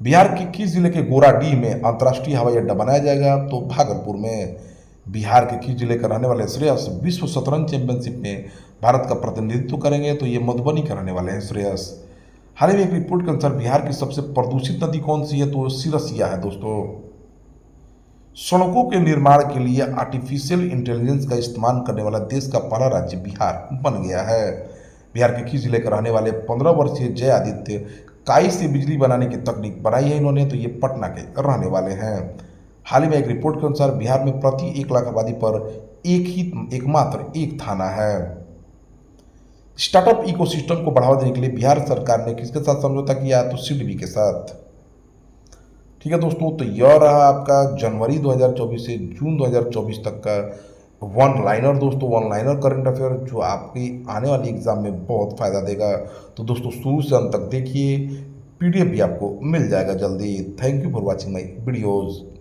बिहार के किस जिले के गोराडीह में अंतर्राष्ट्रीय हवाई अड्डा बनाया जाएगा तो भागलपुर में। बिहार के किस जिले का रहने वाले श्रेयस विश्व शतरंज चैंपियनशिप में भारत का प्रतिनिधित्व करेंगे तो ये मधुबनी के रहने वाले हैं श्रेयस। हाल ही में एक रिपोर्ट के अनुसार बिहार की सबसे प्रदूषित नदी कौन सी है तो सिरसिया है दोस्तों। सड़कों के निर्माण के लिए आर्टिफिशियल इंटेलिजेंस का इस्तेमाल करने वाला देश का पहला राज्य बिहार बन गया है। बिहार के किस जिले के रहने वाले 15 वर्षीय जय आदित्य काई से बिजली बनाने की तकनीक बनाई है इन्होंने तो ये पटना के रहने वाले हैं। हाल ही में एक रिपोर्ट के अनुसार बिहार में प्रति 1 लाख आबादी पर एकमात्र एक थाना है। स्टार्टअप इकोसिस्टम को बढ़ावा देने के लिए बिहार सरकार ने किसके साथ समझौता किया तो सिडबी के साथ। ठीक है दोस्तों, तो यह रहा आपका जनवरी 2024 से जून 2024 तक का वन लाइनर दोस्तों, वन लाइनर करंट अफेयर जो आपकी आने वाली एग्जाम में बहुत फायदा देगा। तो दोस्तों शुरू से अंत तक देखिए, पीडीएफ भी आपको मिल जाएगा जल्दी। Thank you for watching my videos.